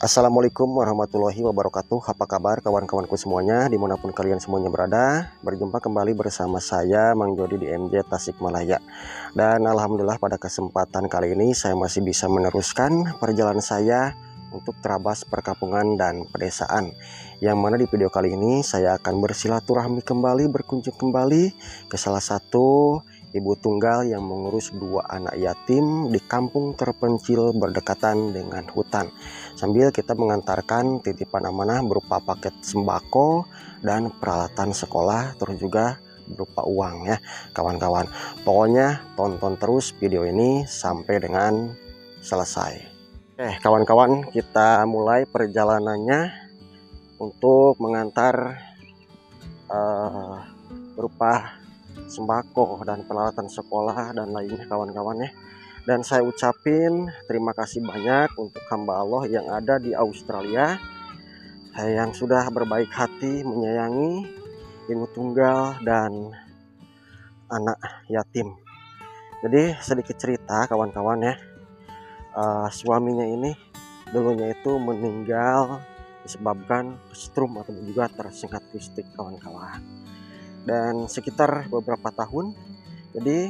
Assalamualaikum warahmatullahi wabarakatuh. Apa kabar kawan-kawanku semuanya dimanapun kalian semuanya berada. Berjumpa kembali bersama saya Mang Jody di MJ Tasikmalaya. Dan alhamdulillah pada kesempatan kali ini saya masih bisa meneruskan perjalanan saya untuk terabas perkampungan dan pedesaan, yang mana di video kali ini saya akan bersilaturahmi kembali, berkunjung kembali ke salah satu ibu tunggal yang mengurus dua anak yatim di kampung terpencil berdekatan dengan hutan, sambil kita mengantarkan titipan amanah berupa paket sembako dan peralatan sekolah, terus juga berupa uang ya kawan-kawan. Pokoknya tonton terus video ini sampai dengan selesai. Oke kawan-kawan, kita mulai perjalanannya untuk mengantar berupa sembako dan peralatan sekolah dan lainnya kawan-kawan ya. Dan saya ucapin terima kasih banyak untuk hamba Allah yang ada di Australia, yang sudah berbaik hati menyayangi ibu tunggal dan anak yatim. Jadi sedikit cerita kawan-kawan ya, suaminya ini dulunya itu meninggal disebabkan strum atau juga tersengat listrik kawan-kawan. Dan sekitar beberapa tahun, jadi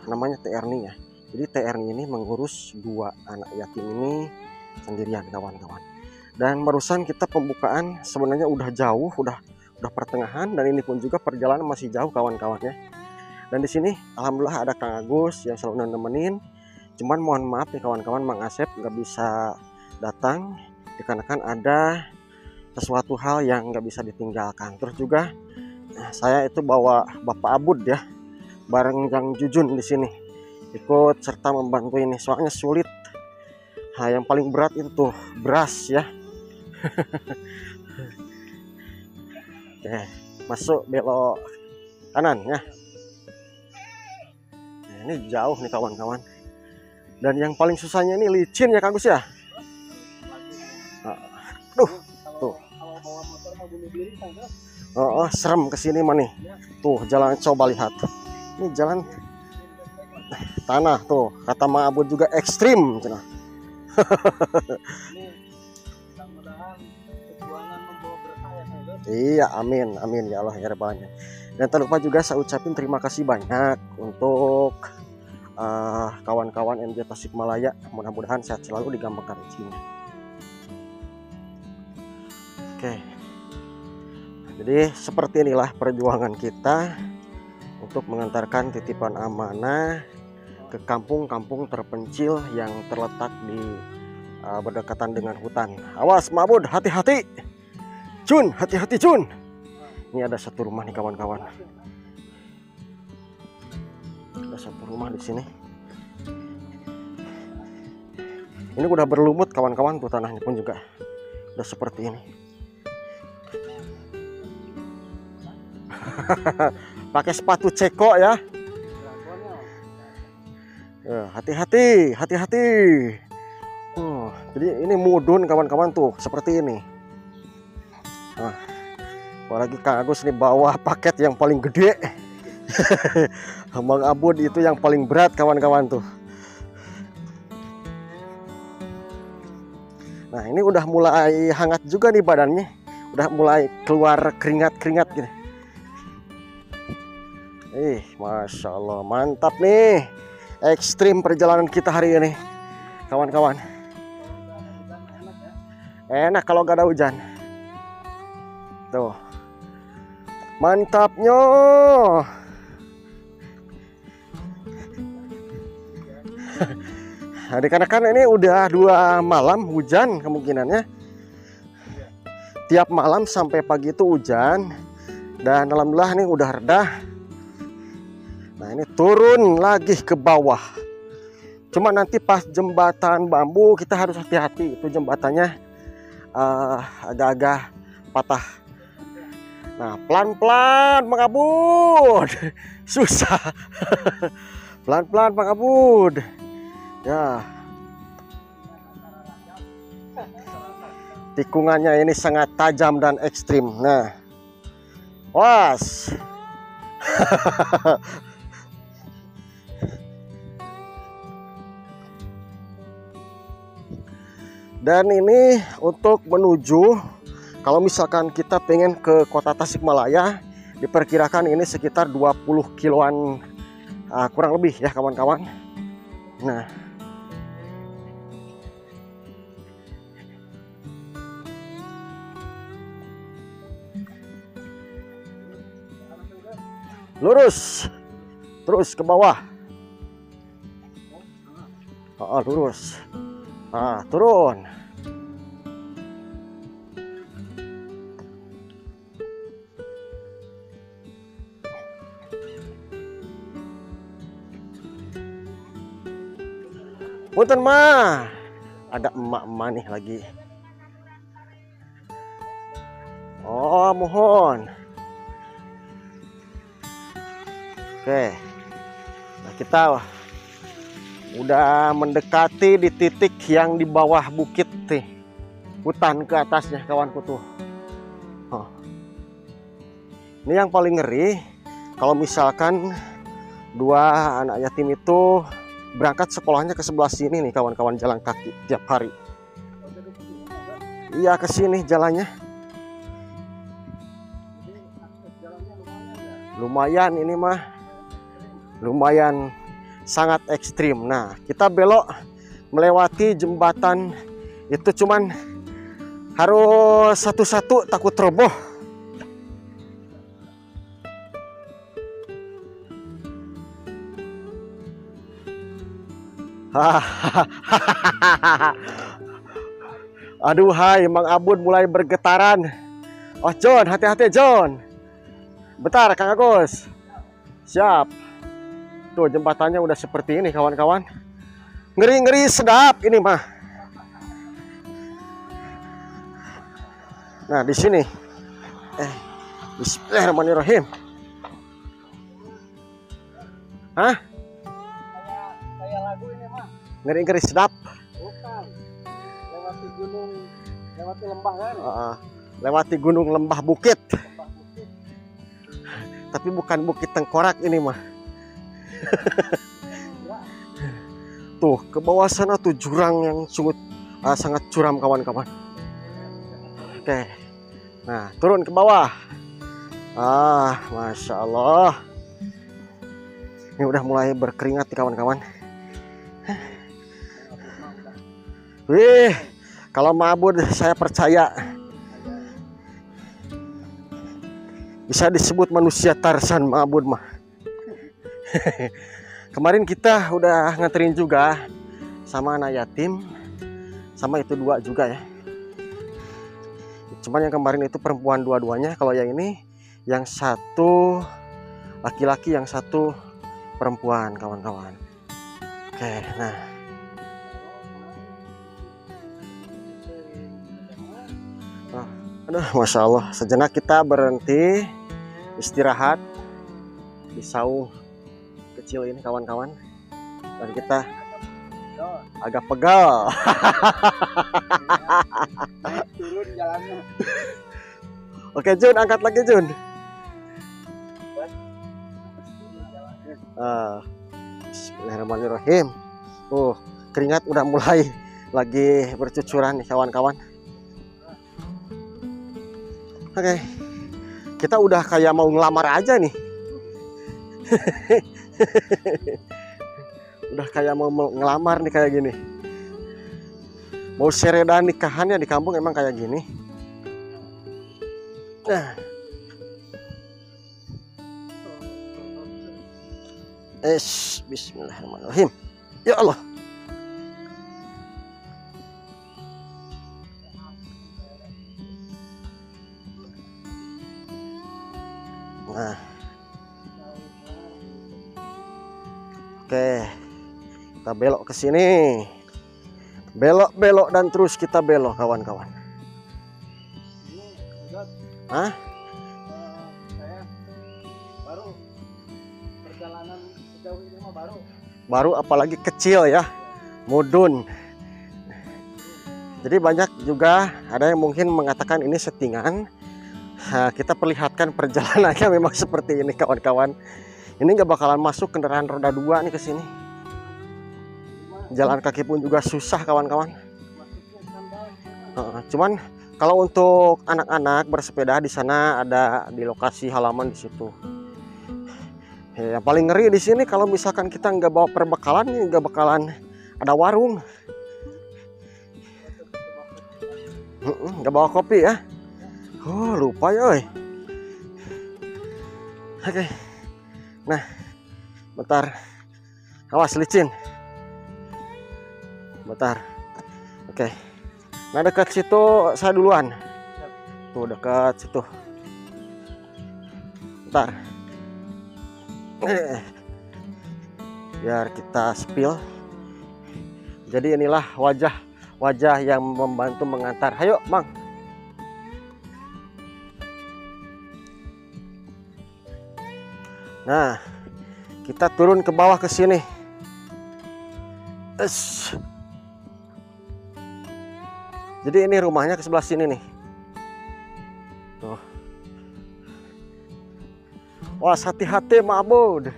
namanya TR ya. Jadi TR ini mengurus dua anak yatim ini sendirian kawan-kawan. Dan barusan kita pembukaan sebenarnya udah jauh, udah pertengahan, dan ini pun juga perjalanan masih jauh kawan-kawan ya. Dan di sini alhamdulillah ada Kang Agus yang selalu nemenin. Cuman mohon maaf nih kawan-kawan, Mang Asep nggak bisa datang dikarenakan ada sesuatu hal yang nggak bisa ditinggalkan. Terus juga saya itu bawa Bapak Abud ya, bareng Yang Jujun di sini ikut serta membantu ini, soalnya sulit. Nah, yang paling berat itu tuh beras ya. Oke, masuk belok kanan ya. Nah, ini jauh nih kawan-kawan. Dan yang paling susahnya ini licin ya Kang Gus ya. Aduh, tuh. Oh, serem kesini mah nih. Tuh jalan, coba lihat. Ini jalan tanah tuh. Kata Mang Abud juga ekstrim. Iya, amin, amin ya Allah ya Rabbana. Dan tak lupa juga saya ucapin terima kasih banyak untuk kawan-kawan MJ Tasikmalaya. Mudah-mudahan sehat selalu, digampangkan rezekinya. Oke. Jadi seperti inilah perjuangan kita untuk mengantarkan titipan amanah ke kampung-kampung terpencil yang terletak di berdekatan dengan hutan. Awas Mabud, hati-hati. Jun, hati-hati Jun. Ini ada satu rumah nih kawan-kawan. Ada satu rumah di sini. Ini udah berlumut kawan-kawan, tuh tanahnya pun juga udah seperti ini. Pakai sepatu ceko ya. Hati-hati, hati-hati. Jadi ini mudun kawan-kawan tuh seperti ini. Nah, apalagi Kang Agus nih bawa paket yang paling gede. Mang Abud itu yang paling berat kawan-kawan tuh. Nah, ini udah mulai hangat juga nih badannya. Udah mulai keluar keringat-keringat gitu. Masya Allah, mantap nih. Ekstrim perjalanan kita hari ini kawan-kawan. Enak kalau gak ada hujan. Tuh, mantapnya. Nah, dikarenakan ini udah 2 malam hujan kemungkinannya. Tiap malam sampai pagi itu hujan. Dan alhamdulillah ini udah reda. Nah, ini turun lagi ke bawah. Cuma nanti pas jembatan bambu kita harus hati-hati. Itu jembatannya agak-agak patah. Nah, pelan-pelan Mang Abud. Susah. Pelan-pelan Mang Abud. Ya. Tikungannya ini sangat tajam dan ekstrim. Nah. Was. Dan ini untuk menuju, kalau misalkan kita pengen ke kota Tasikmalaya, diperkirakan ini sekitar 20 kiloan kurang lebih ya kawan-kawan. Nah, lurus terus ke bawah. Lurus. Turun. Punten mah, ada emak-emak nih lagi. Oh, mohon. Oke. Nah, kita udah mendekati di titik yang di bawah bukit nih. Hutan ke atasnya kawanku tuh. Ini yang paling ngeri kalau misalkan dua anak yatim itu berangkat sekolahnya ke sebelah sini nih kawan-kawan, jalan kaki tiap hari. Iya, ke sini jalannya. Lumayan ini mah. Lumayan sangat ekstrim. Nah, kita belok melewati jembatan itu cuman harus satu-satu, takut roboh. Aduh, hai, Mang Abud mulai bergetaran. Oh, John, hati-hati John. Bentar, Kang Agus. Siap. Tuh, jembatannya udah seperti ini kawan-kawan. Ngeri-ngeri sedap ini mah. Nah, di sini. Bismillahirrahmanirrahim. Hah? Kayak lagu ini mah. Ngeri-ngeri sedap. Bukan. Lewati gunung, lewati lembah kan? Lewati gunung, lembah, bukit. Tapi bukan bukit tengkorak ini mah. Tuh, ke bawah sana tuh jurang yang sangat curam kawan-kawan. Oke. Nah, turun ke bawah. Masya Allah. Ini udah mulai berkeringat kawan-kawan. Wih, kalau mabud saya percaya bisa disebut manusia Tarsan mabud mah. Kemarin kita udah nganterin juga sama anak yatim, sama itu dua juga ya. Cuman yang kemarin itu perempuan dua-duanya, kalau yang ini yang satu laki-laki, yang satu perempuan kawan-kawan. Oke, nah. Aduh, Masya Allah, sejenak kita berhenti istirahat di saung kecil ini kawan-kawan, dan kita agak pegal. Turun jalannya. Oke Jun, angkat lagi Jun. Bismillahirrahmanirrahim. Keringat udah mulai lagi bercucuran nih kawan-kawan. Oke, kita udah kayak mau ngelamar aja nih. Udah kayak mau ngelamar nih kayak gini. Mau sereda nikahannya di kampung emang kayak gini. Nah. Bismillahirrahmanirrahim. Ya Allah. Nah. Oke. Kita belok ke sini. Belok-belok dan terus kita belok kawan-kawan. Hah? Saya baru perjalanan sejauh ini mah baru apalagi kecil ya, mudun. Jadi banyak juga ada yang mungkin mengatakan ini settingan. Nah, kita perlihatkan perjalanannya memang seperti ini kawan-kawan. Ini nggak bakalan masuk kendaraan roda 2 nih ke sini. Jalan kaki pun juga susah kawan-kawan. Nah, cuman kalau untuk anak-anak bersepeda di sana ada di lokasi halaman di situ. Yang paling ngeri di sini kalau misalkan kita nggak bawa perbekalan, nggak bakalan ada warung. Nggak bawa kopi ya? Oh lupa ya. Oke. Nah, bentar. Awas licin. Bentar. Oke. Nah dekat situ saya duluan. Tuh dekat situ. Bentar. Biar kita spill. Jadi inilah wajah yang membantu mengantar. Ayo, Mang. Nah, kita turun ke bawah ke sini. Jadi ini rumahnya ke sebelah sini nih. Tuh. Wah, hati-hati mabud.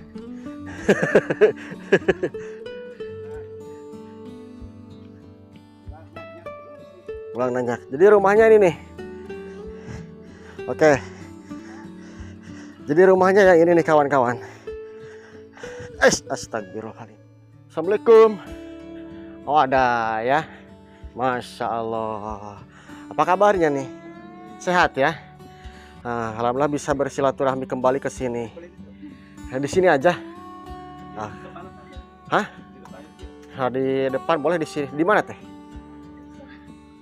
Ulang nanya. Jadi rumahnya ini nih. Oke. Jadi rumahnya yang ini nih kawan-kawan. Astagfirullahaladzim. Assalamualaikum. Oh ada ya. Masya Allah. Apa kabarnya nih? Sehat ya? Nah, alhamdulillah bisa bersilaturahmi kembali ke sini. Di sini aja. Hah? Nah, di depan boleh di sini. Di mana teh?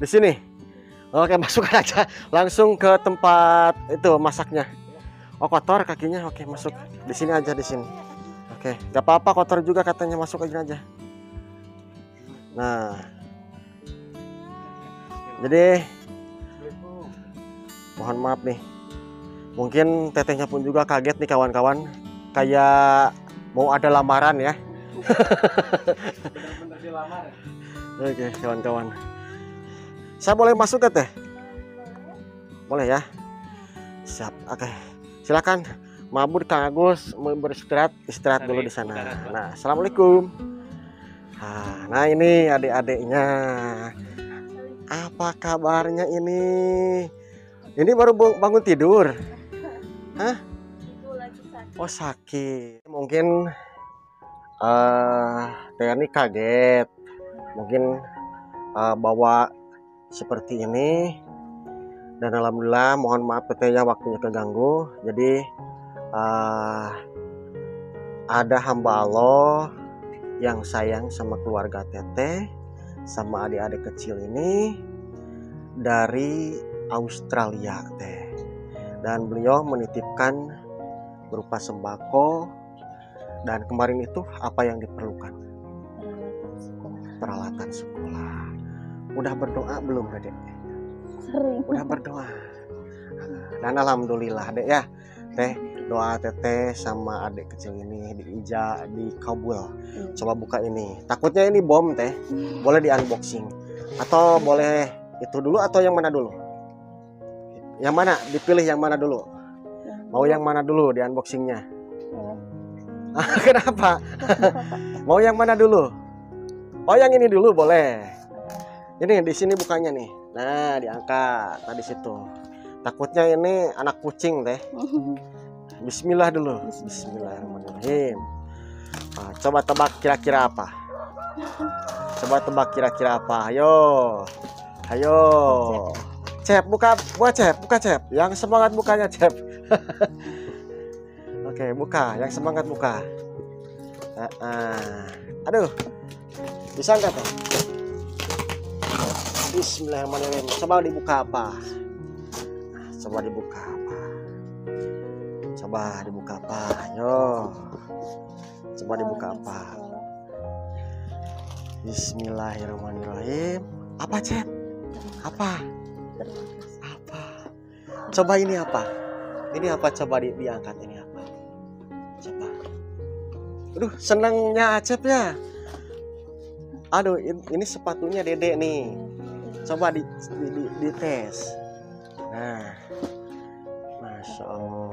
Di sini. Oke, masukkan aja. Langsung ke tempat itu masaknya. Oh kotor kakinya. Oke, masuk. Di sini aja di sini. Oke, gak apa-apa kotor juga katanya, masuk aja. Nah. Jadi mohon maaf nih. Mungkin tetehnya pun juga kaget nih kawan-kawan. Kayak mau ada lamaran ya. Oke kawan-kawan. Saya boleh masuk ke teh? Boleh ya? Siap. Oke. Silakan. Mabur Kang Agus mau istirahat dulu di sana. Nah, assalamualaikum. Nah ini adik-adiknya. Apa kabarnya ini? Ini baru bangun tidur. Hah? Oh sakit. Mungkin Teh kaget. Mungkin bawa seperti ini. Dan alhamdulillah mohon maaf Tetehnya waktunya keganggu. Jadi ada hamba Allah yang sayang sama keluarga Teteh, sama adik-adik kecil ini dari Australia Teh. Dan beliau menitipkan berupa sembako. Dan kemarin itu apa yang diperlukan? Peralatan sekolah. Udah berdoa belum Dek? Sering. Udah berdoa. Dan alhamdulillah Dek ya. Teh doa Teteh sama adik kecil ini dikabul. Coba buka ini. Takutnya ini bom Teh. Boleh di unboxing. Atau boleh itu dulu atau yang mana dulu? Yang mana? Dipilih yang mana dulu? Mau yang mana dulu di unboxingnya? Kenapa? Mau yang mana dulu? Oh yang ini dulu boleh. Ini di sini bukanya nih. Nah diangkat tadi situ. Takutnya ini anak kucing Teh. Bismillah dulu. Bismillahirrahmanirrahim. Nah, coba tebak kira-kira apa? Coba tebak kira-kira apa? Ayo. Cep, buka Cep. Yang semangat bukanya Cep. Oke, buka. Yang semangat buka. Aduh. Bisa nggak Teh? Bismillahirrahmanirrahim. Coba dibuka apa? Coba dibuka apa? Ayo. Coba dibuka apa? Bismillahirrahmanirrahim. Apa Cep? Apa? Coba ini apa? Ini apa? Coba diangkat ini apa? Coba. Aduh, senangnya Acep ya. Aduh, ini sepatunya Dedek nih. Coba dites. Nah, Masya Allah.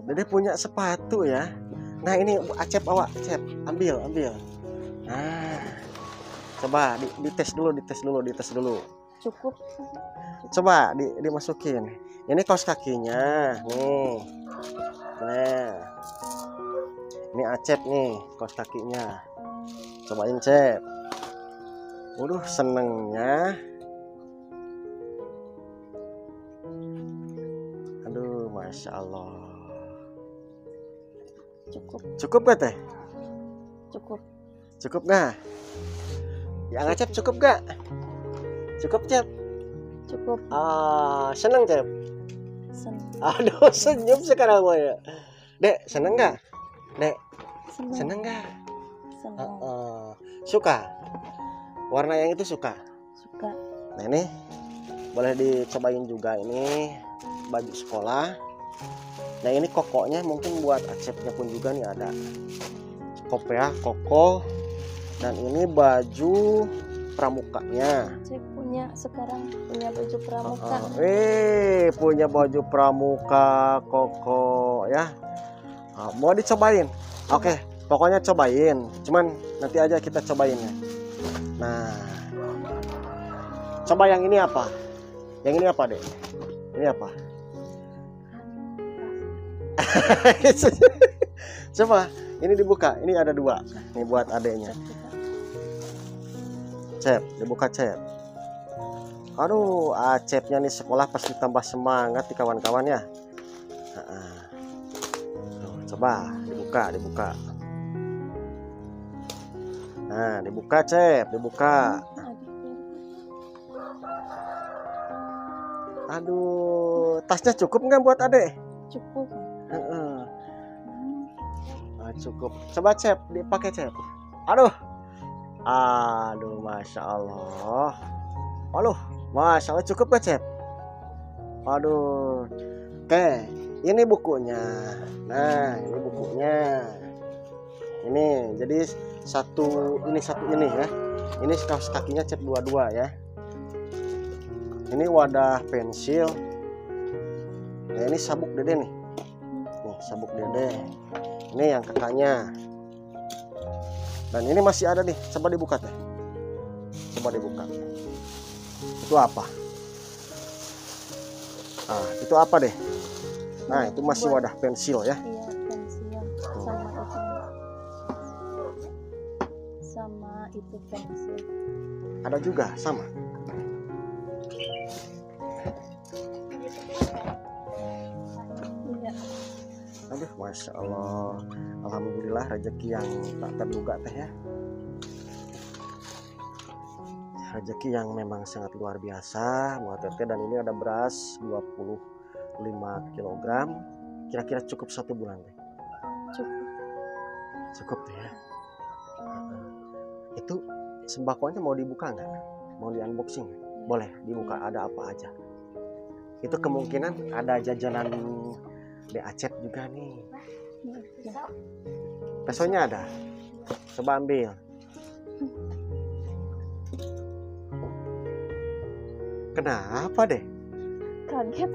Dedek punya sepatu ya. Nah ini Acep awak, Cep, ambil. Nah, coba dites dulu. Cukup. Coba dimasukin. Ini kaos kakinya nih. Nah, ini Acep nih kaos kakinya. Cobain Cep. Waduh, senengnya. Aduh, masya Allah. Cukup gak teh? Cukup. Cukup gak? Yang Acep cukup gak? Cukup Cep? Cukup. Seneng Cep? Seneng. Aduh, senyum sekarang gue ya. Dek, seneng gak? Dek, seneng gak? Seneng. Suka? Warna yang itu suka? Suka. Nah ini boleh dicobain juga, ini baju sekolah. Nah ini kokonya mungkin buat Acepnya pun juga nih ada kop ya, koko. Dan ini baju pramukanya. Saya sekarang punya baju pramuka. Punya baju pramuka koko ya. Mau dicobain? Oke, pokoknya cobain. Cuman nanti aja kita cobain ya. Nah, coba yang ini apa? Yang ini apa deh? Ini apa? Coba, ini dibuka. Ini ada 2. Ini buat adeknya. Cep, dibuka Cep. Aduh, Acepnya nih sekolah pasti tambah semangat nih kawan-kawan ya. Coba dibuka. Nah, dibuka Cep, dibuka. Aduh, tasnya cukup nggak buat adek? Cukup. Cukup. Coba Cep, dipakai Cep. Aduh, masya Allah. Masya Allah, cukup gak Cep? Aduh. Oke, ini bukunya. Nah, ini bukunya. Ini jadi satu ini ya. Ini kaos kakinya Cep 22 ya. Ini wadah pensil. Nah, ini sabuk dede nih. Nih, sabuk dede. Ini yang kakaknya. Dan ini masih ada nih. Coba dibuka teh. Coba dibuka. Itu apa? Itu apa deh? Nah, itu masih wadah pensil ya. Iya, pensil. Sama itu pensil. Ada juga sama. Iya. Aduh, masya Allah. Alhamdulillah rezeki yang tak terduga teh ya. Rezeki yang memang sangat luar biasa buat teteh. Dan ini ada beras 25 kg. Kira-kira cukup 1 bulan teh? Cukup teh ya. Itu sembakonya mau dibuka nggak? Mau di unboxing? Boleh dibuka, ada apa aja. Itu kemungkinan ada jajanan di Acep juga nih. Pesonya ada. Coba ambil. Kenapa deh? Kaget.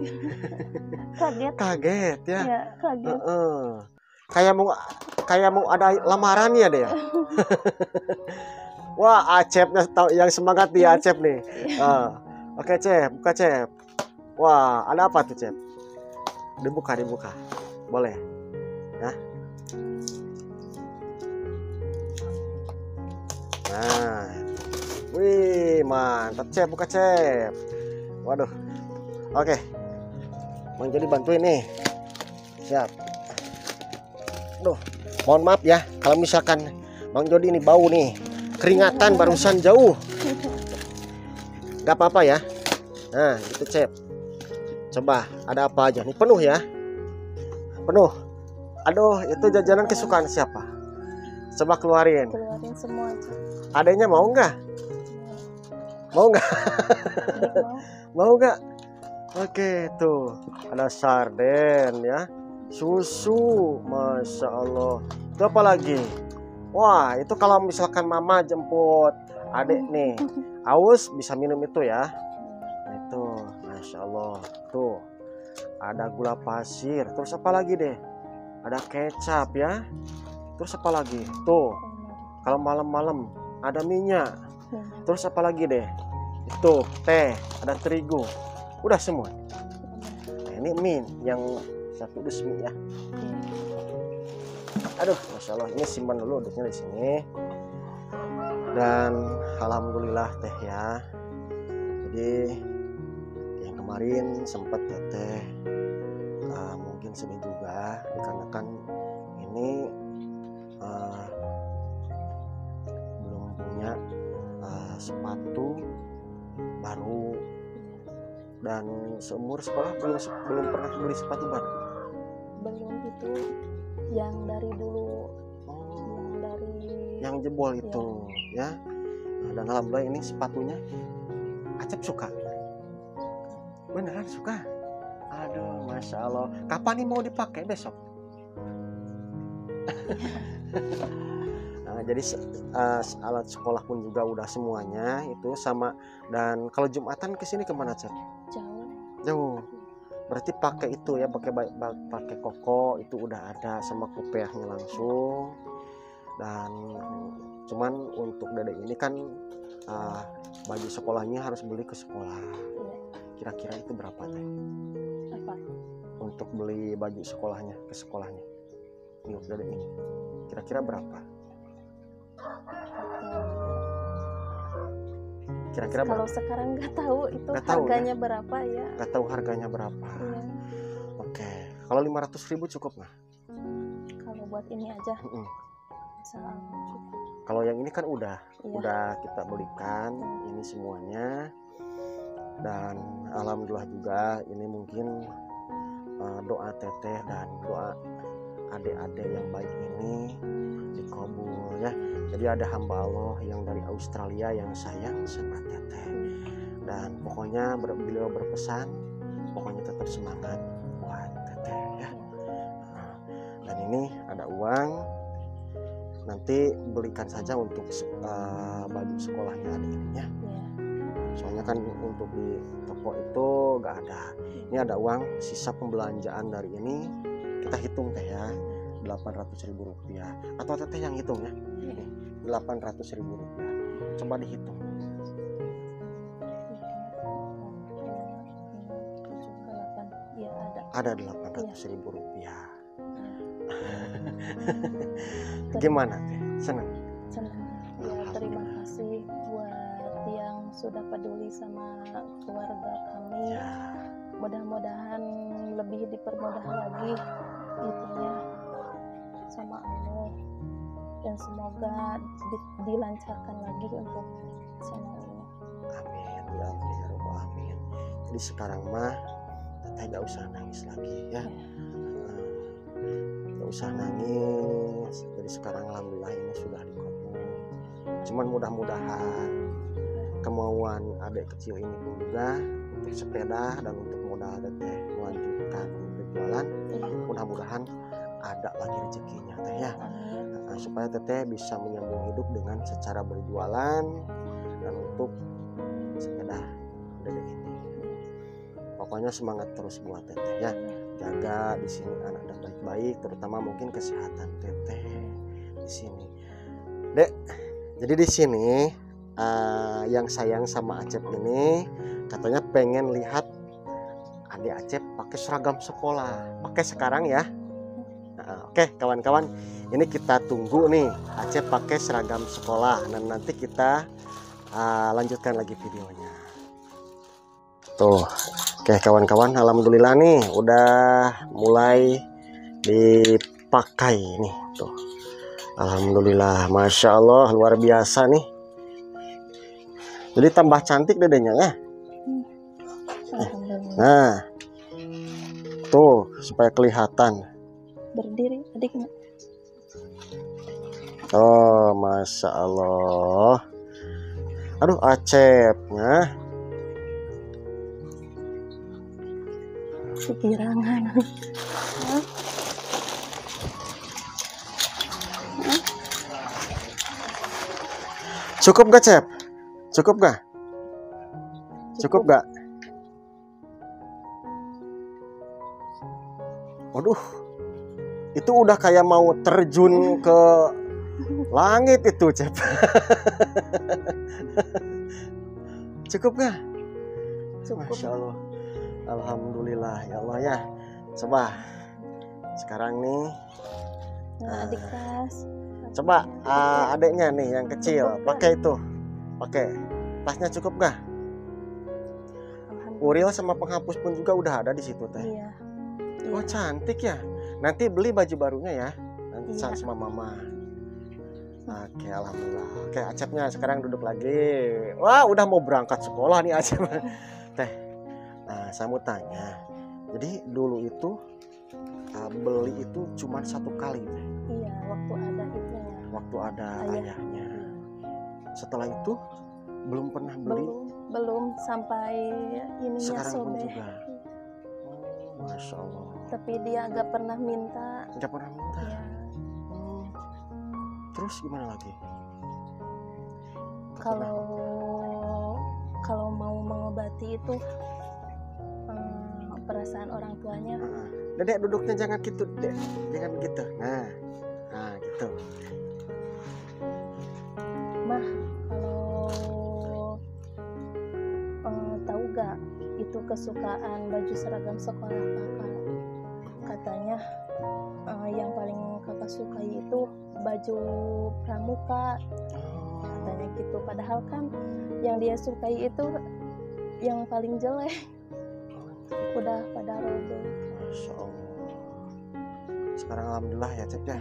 Kaget ya? Ya, kaget. Kayak mau ada lamaran ya deh ya. Wah, Acep yang semangat di Acep nih. Oke Cep, buka Cep. Wah, ada apa tuh Cep? Dibuka. Boleh ya. Nah, wih, mantap Cep, buka Cep. Waduh. Oke. Bang Jody bantuin nih. Siap. Duh, mohon maaf ya kalau misalkan Bang Jody ini bau nih. Keringatan barusan jauh. Gak apa-apa ya. Nah, gitu Cep. Coba, ada apa aja nih? Penuh ya. Penuh. Aduh, itu jajanan kesukaan siapa? Coba keluarin. Keluarin semua aja. Adanya mau nggak? Mau nggak? Mau nggak? Oke, tuh ada sarden ya, susu, masya Allah. Itu apa lagi? Wah, itu kalau misalkan mama jemput adik nih, haus bisa minum itu ya. Itu, masya Allah. Tuh, ada gula pasir. Terus apa lagi deh? Ada kecap ya. Terus apa lagi? Tuh, kalau malam-malam ada minyak. Terus apa lagi deh? Itu teh, ada terigu, udah semua. Nah, ini mie yang satu dus mie ya. Aduh, masya Allah, ini simpan dulu dusnya di sini. Dan alhamdulillah teh ya. Jadi yang kemarin sempat teteh mungkin sedih juga dikarenakan ini belum punya sepatu baru, dan seumur sekolah belum pernah beli sepatu baru. Belum itu yang dari dulu, Yang jebol itu ya. Nah, dan alhamdulillah ini sepatunya Acep suka. Beneran suka. Aduh, masya Allah. Kapan nih mau dipakai? Besok. Nah, jadi alat sekolah pun juga udah semuanya itu sama. Dan kalau Jumatan kesini kemana, Cep? Jauh. Berarti pakai itu ya, pakai koko itu udah ada sama kupeahnya langsung. Dan cuman untuk Dede ini kan baju sekolahnya harus beli ke sekolah. Kira-kira itu berapa teh? Apa? Untuk beli baju sekolahnya ke sekolahnya untuk Dede ini kira-kira berapa? Kira-kira kalau sekarang nggak tahu itu nggak tahu, harganya ya? Berapa ya? Nggak tahu harganya berapa. Iya. Oke, kalau 500.000 cukup nggak? Kalau buat ini aja. Kalau yang ini kan udah kita belikan ini semuanya. Dan alhamdulillah juga ini mungkin doa teteh dan doa adik-adik yang baik ini dikabul ya. Jadi ada hamba Allah yang dari Australia yang sayang sama teteh. Dan pokoknya beliau berpesan, pokoknya tetap semangat buat teteh ya. Dan ini ada uang, nanti belikan saja untuk baju sekolahnya adik ini ya. Soalnya kan untuk di toko itu gak ada. Ini ada uang sisa pembelanjaan dari ini, kita hitung teh ya, 800.000 rupiah. Atau teteh yang hitung ya, 800.000 rupiah. Coba dihitung. Ya, ada 800.000 rupiah. Gimana teh? Senang? Senang. Ya, terima kasih buat yang sudah peduli sama keluarga kami. Mudah-mudahan lebih dipermudah lagi gitunya sama Allah, dan semoga dilancarkan lagi untuk sama Allah. Amin ya Allah ya Rabbal alamin. Jadi sekarang mah teteh gak usah nangis lagi ya. Gak usah nangis. Jadi sekarang alhamdulillah ini sudah dikabul. Cuman mudah-mudahan kemauan adik kecil ini pun juga untuk sepeda dan untuk modal teteh melanjutkan berjualan, mudah-mudahan ada lagi rezekinya teh ya. Supaya teteh bisa menyambung hidup dengan secara berjualan dan untuk sepeda Dede ini. Pokoknya semangat terus buat teteh ya. Jaga di sini anak dan baik-baik, terutama mungkin kesehatan teteh di sini. Dek, jadi di sini yang sayang sama Acep ini katanya pengen lihat adik Acep pakai seragam sekolah, pakai sekarang ya. Oke kawan-kawan, ini kita tunggu nih Acep pakai seragam sekolah, dan nanti kita lanjutkan lagi videonya. Tuh, oke kawan-kawan, alhamdulillah nih udah mulai dipakai nih tuh. Alhamdulillah, masya Allah luar biasa nih. Jadi tambah cantik dedenya ya. Nah, tuh supaya kelihatan. Berdiri adiknya. Oh, masya Allah. Aduh, Acepnya. Kegirangan. Cukup gak, Cep? Cukup gak? Cukup gak? Waduh, itu udah kayak mau terjun ke langit itu, Cep. Cukup gak? Cukup. Masya Allah. Alhamdulillah ya Allah ya. Coba sekarang nih, Nah, adik tas. coba adiknya nih yang kecil Cukup, pakai itu, pakai tasnya cukup gak? Alhamdulillah. Uril sama penghapus pun juga udah ada di situ teh. Iya. Oh cantik ya. Nanti beli baju barunya ya. Nanti Iya. sama mama. Oke, alhamdulillah. Oke, Acepnya sekarang duduk lagi. Wah, udah mau berangkat sekolah nih Acep. Teh. Nah, saya mau tanya. Jadi dulu itu beli itu cuma satu kali teh. Iya, waktu ada itunya. Waktu ada ayahnya. Iya. Setelah itu belum pernah beli. Belum sampai ininya Sekarang pun sobek. juga. Oh, Masya Allah. Tapi dia agak pernah minta. Nggak pernah minta. Ya, Terus gimana lagi? kalau mau mengobati itu perasaan orang tuanya. Dedek duduknya jangan gitu, Dek. Jangan gitu. Nah gitu. Mah, kalau tahu gak itu kesukaan baju seragam sekolah kakak? Katanya yang paling kakak sukai itu baju pramuka. Katanya gitu. Padahal kan yang dia sukai itu yang paling jelek. Udah pada robek. Masya Allah. Sekarang alhamdulillah ya Cep ya.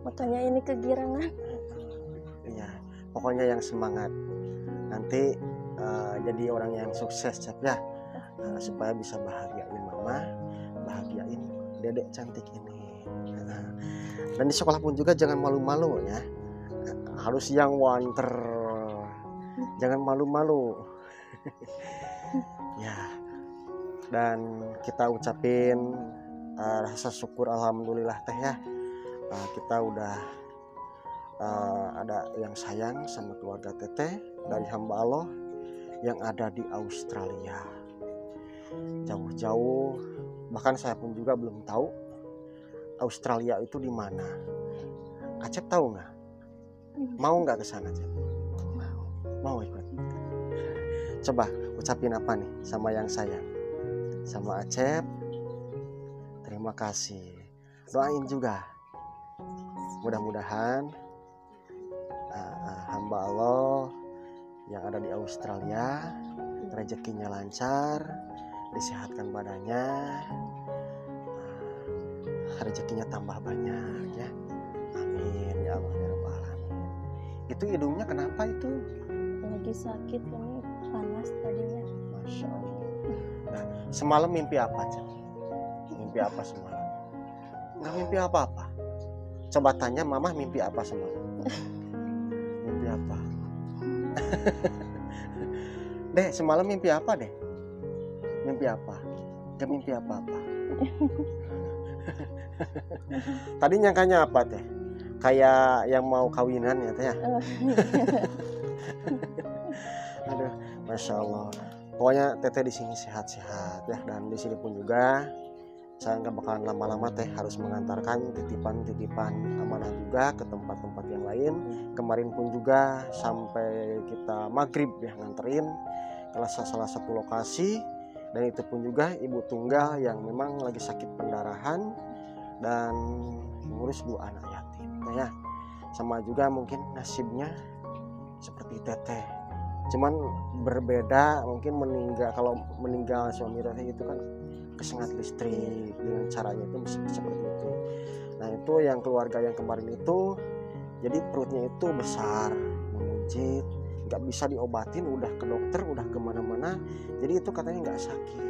Makanya ini kegirangan. Iya. Pokoknya yang semangat. Nanti jadi orang yang sukses Cep ya. Supaya bisa bahagiain mama, bahagiain dedek cantik ini. Dan di sekolah pun juga jangan malu-malu ya. Harus yang wanter. Jangan malu-malu. Ya. Dan kita ucapin rasa syukur alhamdulillah teh ya. Kita udah ada yang sayang sama keluarga Teteh dari hamba Allah yang ada di Australia. Jauh-jauh, bahkan saya pun juga belum tahu Australia itu di mana. Acep tahu nggak? Mau nggak ke sana, Acep? Mau ikut. Coba ucapin apa nih sama yang sayang? Sama Acep. Terima kasih. Doain juga. Mudah-mudahan hamba Allah yang ada di Australia rezekinya lancar, disehatkan badannya, rezekinya tambah banyak ya. Amin ya Allah ya Rabbal alamin. Itu hidungnya kenapa itu? Lagi sakit ini, panas tadinya. Masya Allah. Nah, semalam mimpi apa Cep? Mimpi apa semalam? Nggak mimpi apa-apa. Coba tanya mama mimpi apa semalam? Mimpi apa? Deh, semalam mimpi apa deh? Mimpi apa? Gak mimpi apa-apa. Tadi nyangkanya apa teh? Kayak yang mau kawinan ya teh ya? Aduh, Masya Allah. Pokoknya Teteh di sini sehat-sehat ya, dan di sini pun juga saya nggak bakalan lama-lama teh harus mengantarkan titipan-titipan amanah juga ke tempat-tempat yang lain. Kemarin pun juga sampai kita maghrib ya nganterin ke salah satu lokasi, dan itu pun juga ibu tunggal yang memang lagi sakit pendarahan dan mengurus 2 anak yatim ya. Sama juga mungkin nasibnya seperti Teteh, cuman berbeda mungkin kalau meninggal suami Teteh itu kan kesengat listrik dengan caranya itu seperti itu. Nah itu yang keluarga yang kemarin itu jadi perutnya itu besar, mengunjit, nggak bisa diobatin, udah ke dokter, udah kemana-mana, jadi itu katanya nggak sakit,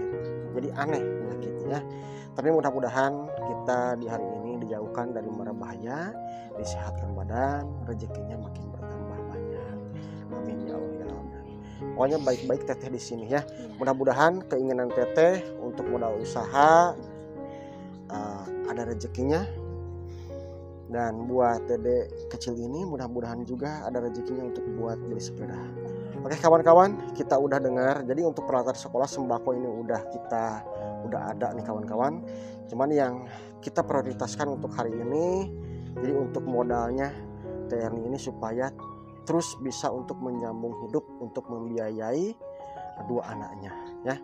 jadi aneh penyakitnya. Tapi mudah-mudahan kita di hari ini dijauhkan dari mara bahaya, disehatkan badan, rezekinya makin bertambah banyak. Amin ya Allah ya Rahman. Pokoknya baik-baik Teteh di sini ya. Mudah-mudahan keinginan Teteh untuk modal usaha ada rezekinya, dan buat Dedek kecil ini mudah-mudahan juga ada rezekinya untuk buat beli sepeda. Oke kawan-kawan, kita udah dengar. Jadi untuk peralatan sekolah sembako ini udah ada nih kawan-kawan. Cuman yang kita prioritaskan untuk hari ini, jadi untuk modalnya Teh Erni ini supaya terus bisa untuk menyambung hidup, untuk membiayai dua anaknya ya.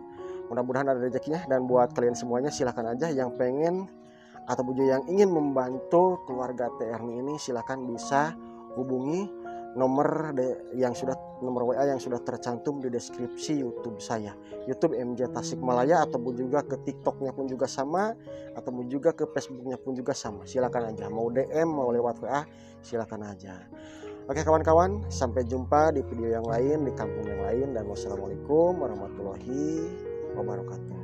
Mudah-mudahan ada rezekinya, dan buat kalian semuanya silahkan aja yang pengen atau yang ingin membantu keluarga Teh Erni ini, silahkan bisa hubungi nomor WA yang sudah tercantum di deskripsi YouTube saya, YouTube MJ Tasikmalaya, ataupun juga ke TikToknya pun juga sama, ataupun juga ke Facebooknya pun juga sama. Silakan aja, mau DM mau lewat WA silakan aja. Oke kawan-kawan, sampai jumpa di video yang lain, di kampung yang lain, dan wassalamualaikum warahmatullahi wabarakatuh.